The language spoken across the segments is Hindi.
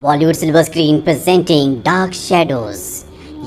Bollywood silver screen presenting dark shadows.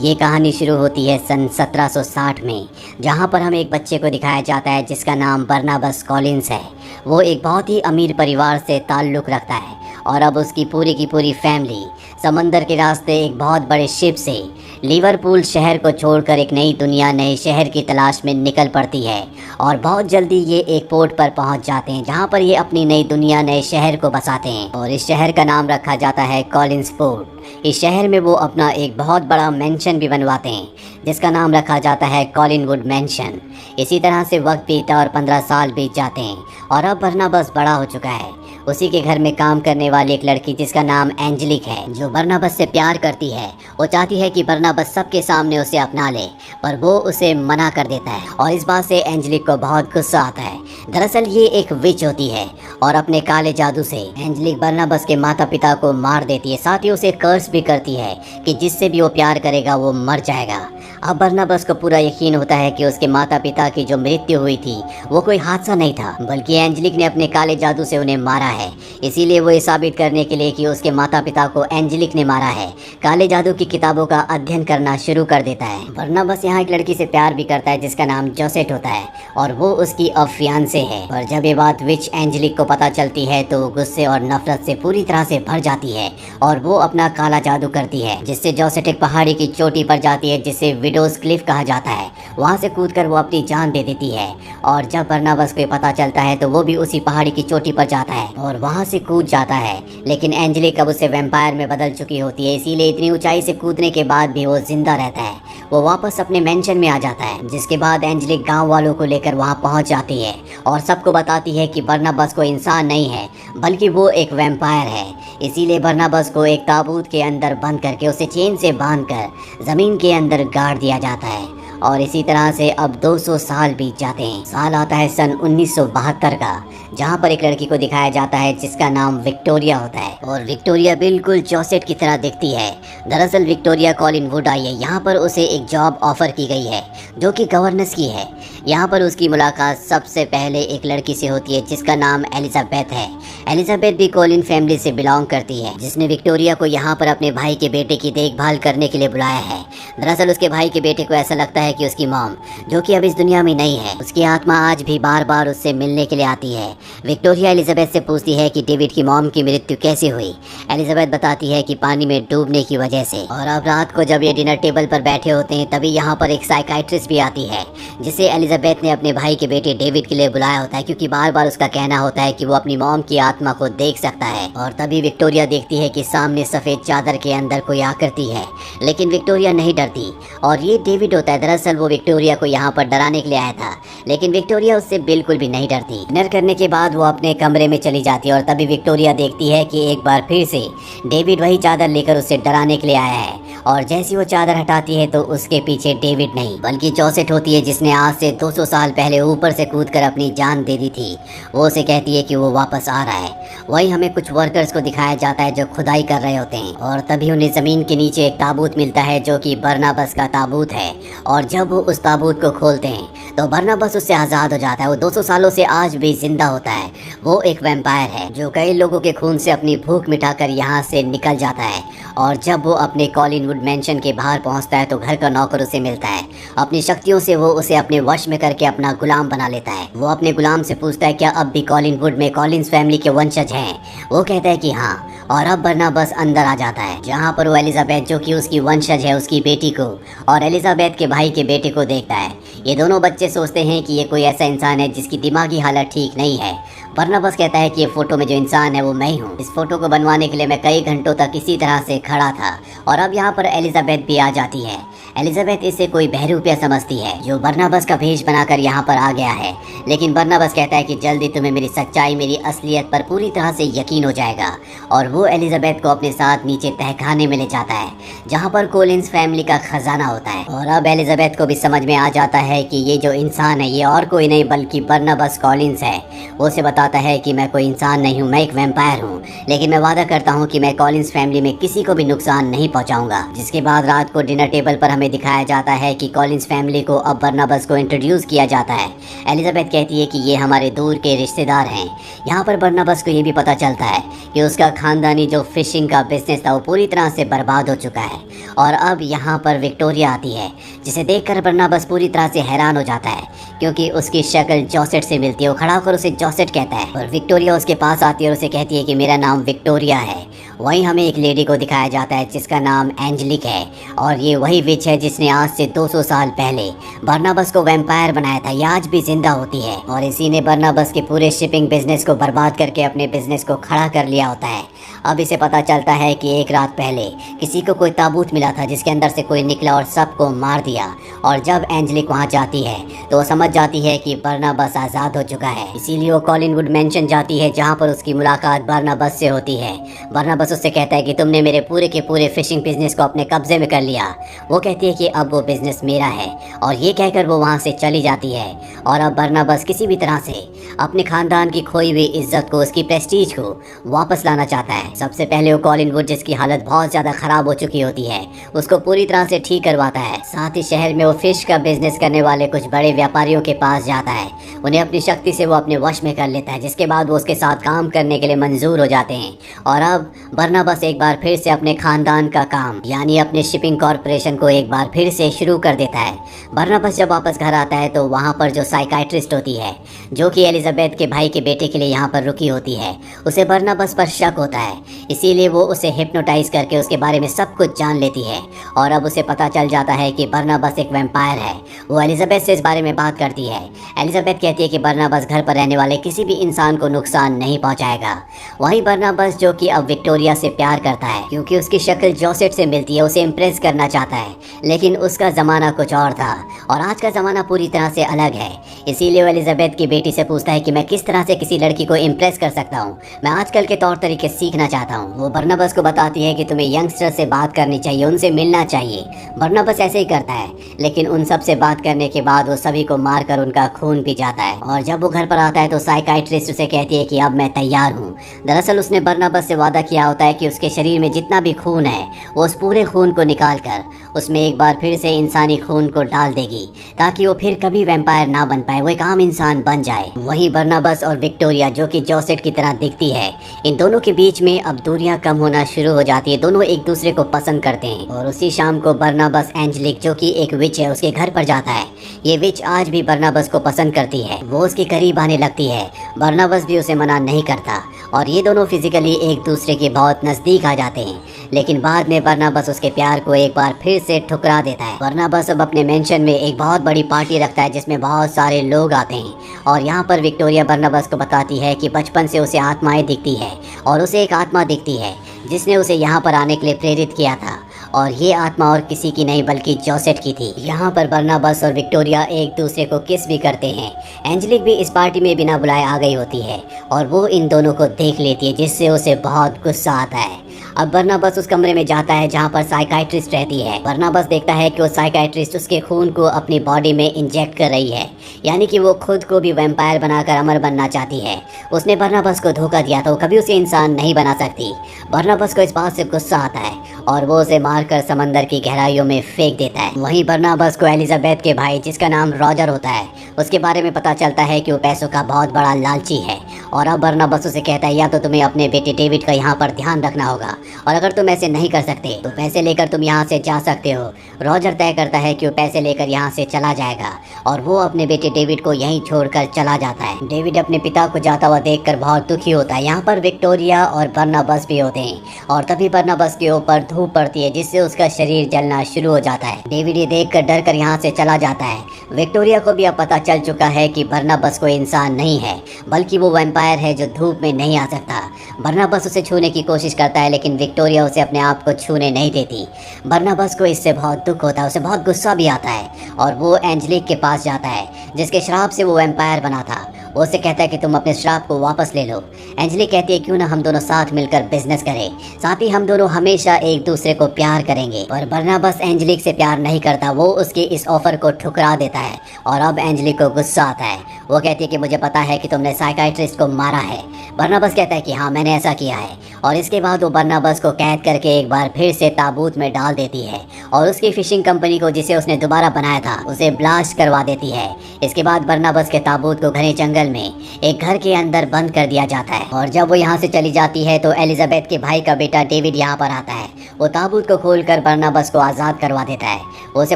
ये कहानी शुरू होती है सन 1760 में, जहाँ पर हमें एक बच्चे को दिखाया जाता है जिसका नाम बर्नाबस कॉलिंस है। वो एक बहुत ही अमीर परिवार से ताल्लुक़ रखता है और अब उसकी पूरी की पूरी फैमिली समंदर के रास्ते एक बहुत बड़े शिप से लिवरपूल शहर को छोड़कर एक नई दुनिया, नए शहर की तलाश में निकल पड़ती है। और बहुत जल्दी ये एक पोर्ट पर पहुंच जाते हैं जहां पर ये अपनी नई दुनिया, नए शहर को बसाते हैं और इस शहर का नाम रखा जाता है कॉलिंस पोर्ट। इस शहर में वो अपना एक बहुत बड़ा मेंशन भी बनवाते हैं जिसका नाम रखा जाता है कॉलिनवुड मेंशन। इसी तरह से वक्त बीता और 15 साल बीत जाते हैं और अब बर्नाबस बड़ा हो चुका है। उसी के घर में काम करने वाली एक लड़की जिसका नाम एंजेलिक है, जो बर्नाबस से प्यार करती है। वो चाहती है कि बर्नाबस सबके सामने उसे अपना ले, पर वो उसे मना कर देता है और इस बात से एंजेलिक को बहुत गुस्सा आता है। दरअसल ये एक विच होती है और अपने काले जादू से एंजेलिक बर्नाबस के माता पिता को मार देती है। साथ ही उसे कर्स भी करती है कि जिससे भी वो प्यार करेगा वो मर जाएगा। अब बर्नाबस को पूरा यकीन होता है कि उसके माता पिता की जो मृत्यु हुई थी वो कोई हादसा नहीं था, बल्कि एंजेलिक ने अपने काले जादू से उन्हें मारा है। इसीलिए वो ये साबित करने के लिए कि उसके माता पिता को एंजेलिक ने मारा है, काले जादू की किताबों का अध्ययन करना शुरू कर देता है। बर्नाबस यहाँ एक लड़की से प्यार भी करता है जिसका नाम जोसेट होता है और वो उसकी अब फियांसे है। पर जब ये बात विच एंजेलिक को पता चलती है तो गुस्से और नफरत से पूरी तरह से भर जाती है और वो अपना काला जादू करती है, जिससे जोसेट एक पहाड़ी की चोटी पर जाती है जिसे विडोज क्लिफ कहा जाता है। वहाँ से कूदकर वो अपनी जान दे देती है और जब बर्नाबस को पता चलता है तो वो भी उसी पहाड़ी की चोटी पर जाता है और वहाँ से कूद जाता है। लेकिन एंजेलिक अब उसे वैम्पायर में बदल चुकी होती है, इसीलिए इतनी ऊंचाई से कूदने के बाद भी वो जिंदा रहता है। वो वापस अपने मेंशन में आ जाता है, जिसके बाद एंजेलिक गांव वालों को लेकर वहाँ पहुँच जाती है और सबको बताती है कि बर्नाबस को इंसान नहीं है बल्कि वो एक वैम्पायर है। इसीलिए बर्नाबस को एक ताबूत के अंदर बंद करके उसे चेन से बांधकर जमीन के अंदर गाड़ दिया जाता है। और इसी तरह से अब 200 साल बीत जाते हैं। साल आता है सन 1972 का, जहाँ पर एक लड़की को दिखाया जाता है जिसका नाम विक्टोरिया होता है और विक्टोरिया बिल्कुल जोसेट की तरह दिखती है। दरअसल विक्टोरिया कॉलिनवुड आई है। यहाँ पर उसे एक जॉब ऑफर की गई है जो कि गवर्नेंस की है। यहाँ पर उसकी मुलाकात सबसे पहले एक लड़की से होती है जिसका नाम एलिजाबेथ है। एलिजाबेथ भी कॉलिन फैमिली से बिलोंग करती है, जिसने विक्टोरिया को यहाँ पर अपने भाई के बेटे की देखभाल करने के लिए बुलाया है। दरअसल उसके भाई के बेटे को ऐसा लगता है कि उसकी मॉम, जो कि अब इस दुनिया में नहीं है, उसकी आत्मा आज भी बार बार उससे मिलने के लिए आती है। विक्टोरिया एलिजाबेथ से पूछती है कि डेविड की मॉम की मृत्यु कैसे हुई। एलिजाबेथ बताती है कि पानी में डूबने की वजह से। और अब रात को जब ये डिनर टेबल पर बैठे होते हैं तभी यहाँ पर एक साइकाइट्रिस्ट भी आती है, जिसे एलिजाबेथ ने अपने भाई के बेटे डेविड के लिए बुलाया होता है, क्योंकि बार बार उसका कहना होता है कि वो अपनी मॉम की आत्मा को देख सकता है। और तभी विक्टोरिया देखती है कि सामने सफेद चादर के अंदर कोई आकृति है, लेकिन विक्टोरिया नहीं डरती और ये डेविड होता है। दरअसल वो विक्टोरिया को यहाँ पर डराने के लिए आया था, लेकिन विक्टोरिया उससे बिल्कुल भी नहीं डरती। डिनर करने के बाद वो अपने कमरे में चली जाती है और तभी विक्टोरिया देखती है कि एक बार फिर से डेविड वही चादर लेकर उसे डराने के लिए आया है। और जैसी वो चादर हटाती है तो उसके पीछे डेविड नहीं बल्कि जोसेट होती है, जिसने आज से 200 साल पहले ऊपर से कूदकर अपनी जान दे दी थी। वो उसे कहती है कि वो वापस आ रहा है। वही हमें कुछ वर्कर्स को दिखाया जाता है जो खुदाई कर रहे होते हैं और तभी उन्हें जमीन के नीचे एक ताबूत मिलता है जो कि बर्नाबस का ताबूत है। और जब वो उस ताबूत को खोलते हैं तो बर्नाबस उससे आज़ाद हो जाता है। वो 200 सालों से आज भी जिंदा होता है। वो एक वैम्पायर है जो कई लोगों के खून से अपनी भूख मिटाकर यहाँ से निकल जाता है। और जब वो अपने कॉलिनवुड मेंशन के बाहर पहुँचता है तो घर का नौकर उसे मिलता है। अपनी शक्तियों से वो उसे अपने वश में करके अपना गुलाम बना लेता है। वो अपने गुलाम से पूछता है क्या अब भी कॉलिनवुड में कॉलिन्स फैमिली के वंशज हैं। वो कहता है कि हाँ। और अब बर्नाबस अंदर आ जाता है, जहाँ पर वो एलिजाबेथ, जो कि उसकी वंशज है, उसकी बेटी को और एलिजाबेथ के भाई के बेटे को देखता है। ये दोनों बच्चे सोचते हैं कि ये कोई ऐसा इंसान है जिसकी दिमागी हालत ठीक नहीं है। बर्नाबस कहता है कि ये फोटो में जो इंसान है वो मैं हूँ। इस फोटो को बनवाने के लिए मैं कई घंटों तक इसी तरह से खड़ा था। और अब यहाँ पर एलिजाबेथ भी आ जाती है। एलिजाबेथ इसे कोई बहरूपिया समझती है जो बर्नाबस का भेष बनाकर यहाँ पर आ गया है, लेकिन बर्नाबस कहता है कि जल्दी तुम्हें मेरी सच्चाई, मेरी असलियत पर पूरी तरह से यकीन हो जाएगा। और वो एलिजाबेथ को अपने साथ नीचे तहखाने में ले जाता है जहाँ पर कॉलिन्स फैमिली का खजाना होता है। और अब एलिजाबेथ को भी समझ में आ जाता है कि ये जो इंसान है ये और कोई नहीं बल्कि बर्नाबस कॉलिन्स है। वो उसे बताता है कि मैं कोई इंसान नहीं हूँ, मैं एक वैम्पायर हूँ, लेकिन मैं वादा करता हूँ कि मैं कॉलिन्स फैमिली में किसी को भी नुकसान नहीं पहुँचाऊंगा। जिसके बाद रात को डिनर टेबल पर हमें दिखाया जाता है कि कॉलिंस फैमिली को अब बर्नाबस को इंट्रोड्यूस किया जाता है। एलिजाबेथ कहती है कि ये हमारे दूर के रिश्तेदार हैं। यहाँ पर बर्नाबस को ये भी पता चलता है कि उसका खानदानी जो फिशिंग का बिजनेस था वो पूरी तरह से बर्बाद हो चुका है। और अब यहाँ पर विक्टोरिया आती है, जिसे देखकर बर्नाबस पूरी तरह से हैरान हो जाता है क्योंकि उसकी शक्ल जोसेट से मिलती है। वो खड़ा होकर उसे जोसेट कहता है और विक्टोरिया उसके पास आती है और उसे कहती है कि मेरा नाम विक्टोरिया है। वहीं हमें एक लेडी को दिखाया जाता है जिसका नाम एंजेलिक है और ये वही विच है जिसने आज से 200 साल पहले बर्नाबस को वैम्पायर बनाया था। ये आज भी जिंदा होती है और इसी ने बर्नाबस के पूरे शिपिंग बिजनेस को बर्बाद करके अपने बिजनेस को खड़ा कर लिया होता है। अब इसे पता चलता है कि एक रात पहले किसी को कोई ताबूत मिला था जिसके अंदर से कोई निकला और सबको मार दिया। और जब एंजेलिक वहाँ जाती है तो वो समझ जाती है कि बर्नाबस आज़ाद हो चुका है, इसीलिए वो कॉलिनवुड मेंशन जाती है जहाँ पर उसकी मुलाकात बर्नाबस से होती है। बर्नाबस उससे कहता है कि तुमने मेरे पूरे के पूरे फिशिंग बिजनेस को अपने कब्जे में कर लिया। वो कहती है कि अब वो बिजनेस मेरा है और ये कहकर वो वहाँ से चली जाती है। और अब बर्नाबस किसी भी तरह से अपने खानदान की खोई हुई इज्जत को, उसकी प्रेस्टीज को वापस लाना चाहता है। सबसे पहले वो कॉलिनवुड, जिसकी हालत बहुत ज़्यादा ख़राब हो चुकी होती है, उसको पूरी तरह से ठीक करवाता है। साथ ही शहर में वो फिश का बिजनेस करने वाले कुछ बड़े व्यापारियों के पास जाता है, उन्हें अपनी शक्ति से वो अपने वश में कर लेता है, जिसके बाद वो उसके साथ काम करने के लिए मंजूर हो जाते हैं। और अब बर्नाबस एक बार फिर से अपने खानदान का काम यानी अपने शिपिंग कॉरपोरेशन को एक बार फिर से शुरू कर देता है। बर्नाबस जब वापस घर आता है तो वहाँ पर जो साइकाइट्रिस्ट होती है, जो कि एलिजाबेथ के भाई के बेटे के लिए यहाँ पर रुकी होती है, उसे बर्नाबस पर शक होता है, इसीलिए वो उसे हिप्नोटाइज करके उसके बारे में सब कुछ जान लेती है। और अब उसे पता चल जाता है कि बर्नाबस एक वैम्पायर है। वो एलिजाबेथ से इस बारे में बात करती है। एलिजाबेथ कहती है कि बर्नाबस घर पर रहने वाले किसी भी इंसान को नुकसान नहीं पहुंचाएगा। वहीं बर्नाबस, जो कि अब विक्टोरिया से प्यार करता है क्योंकि उसकी शक्ल जोसेट से मिलती है, उसे इम्प्रेस करना चाहता है, लेकिन उसका ज़माना कुछ और था और आज का ज़माना पूरी तरह से अलग है। इसीलिए वो एलिजाबेथ की बेटी से पूछता है कि मैं किस तरह से किसी लड़की को इम्प्रेस कर सकता हूँ, मैं आजकल के तौर तरीके सीखना चाहता हूँ। वो बर्नाबस को बताती है कि तुम्हें यंगस्टर से बात करनी चाहिए, उनसे मिलना चाहिए। बर्नाबस ऐसे ही करता है, लेकिन उन सब से बात करने के बाद वो सभी को मारकर उनका खून पी जाता है। और जब वो घर पर आता है तो साइकाइट्रिस्ट उसे कहती है कि अब मैं तैयार हूँ। दरअसल उसने बर्नाबस से वादा किया होता है कि उसके शरीर में जितना भी खून है वो उस पूरे खून को निकाल कर उसमें एक बार फिर से इंसानी खून को डाल देगी, ताकि वो फिर कभी वैम्पायर ना बन पाए, वो एक आम इंसान बन जाए। वहीं बर्नाबस और विक्टोरिया, जो कि जोसेट की तरह दिखती है, इन दोनों के बीच में अब दूरियां कम होना शुरू हो जाती है। दोनों एक दूसरे को पसंद करते हैं। और उसी शाम को बर्नाबस एंजेलिक, जो कि एक विच है, उसके घर पर जाता है। ये विच आज भी बर्नाबस को पसंद करती है, वो उसके करीब आने लगती है। बर्नाबस भी उसे मना नहीं करता और ये दोनों फिजिकली एक दूसरे के बहुत नज़दीक आ जाते हैं। लेकिन बाद में बर्नाबस उसके प्यार को एक बार फिर से ठुकरा देता है। बर्नाबस अब अपने मेंशन में एक बहुत बड़ी पार्टी रखता है जिसमें बहुत सारे लोग आते हैं। और यहाँ पर विक्टोरिया बर्नाबस को बताती है कि बचपन से उसे आत्माएं दिखती है और उसे एक आत्मा दिखती है जिसने उसे यहाँ पर आने के लिए प्रेरित किया था। और ये आत्मा और किसी की नहीं बल्कि जोसेट की थी। यहाँ पर बर्नाबस और विक्टोरिया एक दूसरे को किस भी करते हैं। एंजेलिक भी इस पार्टी में बिना बुलाए आ गई होती है और वो इन दोनों को देख लेती है, जिससे उसे बहुत गुस्सा आता है। अब बर्नाबस उस कमरे में जाता है जहाँ पर साइकाइट्रिस्ट रहती है। बर्नाबस देखता है कि वो साइकाइट्रिस्ट उसके खून को अपनी बॉडी में इंजेक्ट कर रही है, यानी कि वो खुद को भी वैम्पायर बनाकर अमर बनना चाहती है। उसने बर्नाबस को धोखा दिया था, वो कभी उसे इंसान नहीं बना सकती। बर्नाबस को इस बात से गुस्सा आता है और वो उसे मारकर समंदर की गहराइयों में फेंक देता है। वहीं बर्नाबस को एलिजाबेथ के भाई, जिसका नाम रॉजर होता है, उसके बारे में पता चलता है कि वो पैसों का बहुत बड़ा लालची है। और अब बर्नाबस उसे कहता है या तो तुम्हें अपने बेटे डेविड का यहाँ पर ध्यान रखना होगा, और अगर तुम ऐसे नहीं कर सकते तो पैसे लेकर तुम यहाँ से जा सकते हो। रॉजर तय करता है कि वो पैसे लेकर यहाँ से चला जाएगा और वो अपने बेटे डेविड को यहीं छोड़कर चला जाता है। डेविड अपने पिता को जाता हुआ देखकर बहुत दुखी होता है। यहाँ पर विक्टोरिया और बर्नाबस भी होते हैं और तभी बर्नाबस के ऊपर धूप पड़ती है, जिससे उसका शरीर जलना शुरू हो जाता है। डेविड ये देखकर डर कर यहाँ से चला जाता है। विक्टोरिया को भी अब पता चल चुका है कि बर्नाबस कोई इंसान नहीं है, बल्कि वो वैम्पायर है जो धूप में नहीं आ सकता। बर्नाबस उसे छूने की कोशिश करता है, लेकिन विक्टोरिया उसे अपने आप को छूने नहीं देती। बर्नाबस को इससे बहुत दुख होता है, उसे बहुत गुस्सा भी आता है और वो एंजेलिक के पास जाता है, जिसके श्राप से वो वैम्पायर बना था। वो उससे कहता है कि तुम अपने श्राप को वापस ले लो। एंजेलिक कहती है क्यों ना हम दोनों साथ मिलकर बिजनेस करें, साथ ही हम दोनों हमेशा एक दूसरे को प्यार करेंगे। पर बर्नाबस एंजेलिक से प्यार नहीं करता, वो उसके इस ऑफर को ठुकरा देता है और अब एंजेलिक को गुस्सा आता है। वो कहती है कि मुझे पता है कि तुमने साइकाइट्रिस्ट को मारा है। बर्नाबस कहता है कि हाँ मैंने ऐसा किया है, और इसके बाद वो बर्नाबस को कैद करके एक बार फिर से ताबूत में डाल देती है और उसकी फिशिंग कंपनी को जिसे उसने दोबारा बनाया था उसे ब्लास्ट करवा देती है। इसके बाद बर्नाबस के ताबूत को घने जंगल में एक घर के अंदर बंद कर दिया जाता है, और जब वो यहाँ से चली जाती है तो एलिजाबेथ के भाई का बेटा डेविड यहाँ पर आता है। वो ताबूत को खोलकर बर्नाबस को आज़ाद करवा देता है। वो उसे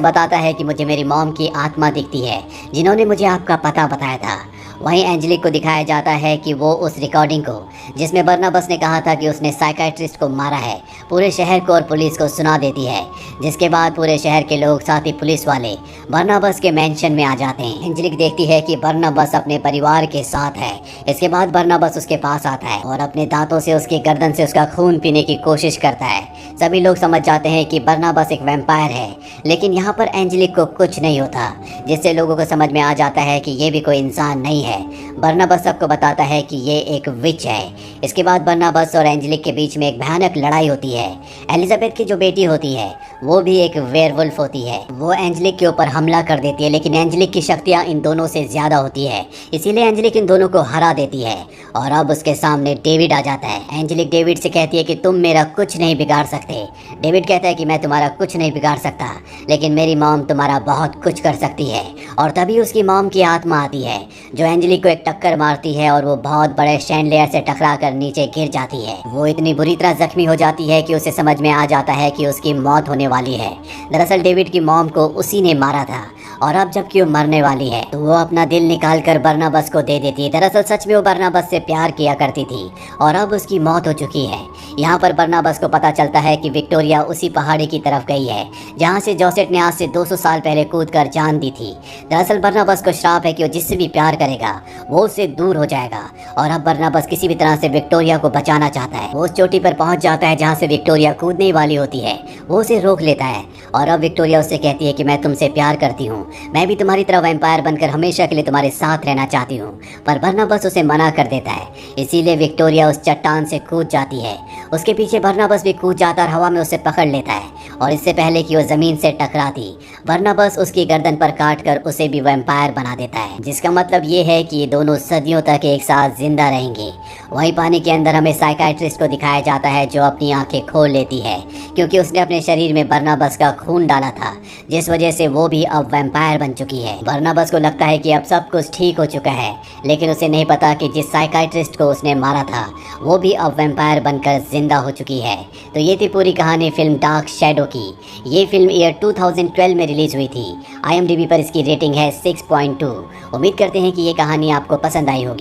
बताता है कि मुझे मेरी मॉम की आत्मा दिखती है जिन्होंने मुझे आपका पता बताया था। वहीं एंजेलिक को दिखाया जाता है कि वो उस रिकॉर्डिंग को जिसमें बर्नाबस ने कहा था कि उसने साइकाइट्रिस्ट को मारा है पूरे शहर को और पुलिस को सुना देती है, जिसके बाद पूरे शहर के लोग साथ ही पुलिस वाले बर्नाबस के मेंशन में आ जाते हैं। एंजेलिक देखती है कि बर्नाबस अपने परिवार के साथ है। इसके बाद बर्नाबस उसके पास आता है और अपने दांतों से उसकी गर्दन से उसका खून पीने की कोशिश करता है। सभी लोग समझ जाते हैं कि बर्नाबस एक वैम्पायर है, लेकिन यहाँ पर एंजेलिक को कुछ नहीं होता, जिससे लोगों को समझ में आ जाता है कि ये भी कोई इंसान नहीं है। बर्नाबस सबको बताता है कि ये एक विच है। इसके बाद बर्नाबस और एंजेलिक के बीच में एक भयानक लड़ाई होती है। एलिजाबेथ की जो बेटी होती है वो भी एक वेयरवुल्फ होती है। वो एंजेलिक के ऊपर हमला कर देती है, लेकिन एंजेलिक की शक्तियाँ इन दोनों से ज़्यादा होती है, इसीलिए एंजेलिक इन दोनों को हरा देती है। और अब उसके सामने डेविड आ जाता है। एंजेलिक डेविड से कहती है कि तुम मेरा कुछ नहीं बिगाड़ सकते। डेविड कहता है कि मैं तुम्हारा कुछ नहीं बिगाड़ सकता, लेकिन मेरी मॉम तुम्हारा बहुत कुछ कर सकती है। और तभी उसकी मॉम की आत्मा आती है जो एंजेलिक को एक टक्कर मारती है और वो बहुत बड़े शैंडलियर से टकरा कर नीचे गिर जाती है। वो इतनी बुरी तरह जख्मी हो जाती है कि उसे समझ में आ जाता है कि उसकी मौत होने वाली है। दरअसल डेविड की मॉम को उसी ने मारा था, और अब जबकि वो मरने वाली है तो वो अपना दिल निकाल कर बर्नाबस को दे देती है। दरअसल सच में वो बर्नाबस से प्यार किया करती थी और अब उसकी मौत हो चुकी है। यहाँ पर बर्नाबस को पता चलता है कि विक्टोरिया उसी पहाड़ी की तरफ गई है जहाँ से जोसेफ ने आज से 200 साल पहले कूद कर जान दी थी। दरअसल बर्नाबस को श्राप है कि वो जिससे भी प्यार करेगा वो उससे दूर हो जाएगा, और अब बर्नाबस किसी भी तरह से विक्टोरिया को बचाना चाहता है। वो उस चोटी पर पहुँच जाता है जहाँ से विक्टोरिया कूदने वाली होती है। वो उसे रोक लेता है और अब विक्टोरिया उससे कहती है कि मैं तुमसे प्यार करती हूँ, मैं भी तुम्हारी तरह वैम्पायर बनकर हमेशा के लिए तुम्हारे साथ रहना चाहती हूँ। पर बर्नाबस उसे मना कर देता है, इसीलिए विक्टोरिया उस चट्टान से कूद जाती है। उसके पीछे बर्नाबस भी कूद जाता और हवा में उसे पकड़ लेता है, और इससे पहले कि वो जमीन से टकराती बर्नाबस उसकी गर्दन पर काट कर उसे भी वैम्पायर बना देता है, जिसका मतलब ये है कि ये दोनों सदियों तक एक साथ जिंदा रहेंगे। वहीं पानी के अंदर हमें साइकाइट्रिस्ट को दिखाया जाता है जो अपनी आंखें खोल लेती है क्योंकि उसने अपने शरीर में बर्नाबस का खून डाला था, जिस वजह से वो भी अब वैम्पायर बन चुकी है। बर्नाबस को लगता है कि अब सब कुछ ठीक हो चुका है, लेकिन उसे नहीं पता कि जिस साइकाइट्रिस्ट को उसने मारा था वो भी अब वैम्पायर बनकर जिंदा हो चुकी है। तो ये थी पूरी कहानी फिल्म डार्क शैडो की। ये फिल्म ईयर 2012 में रिलीज हुई थी। IMDb पर इसकी रेटिंग है 6.2। उम्मीद करते हैं कि ये कहानी आपको पसंद आई होगी।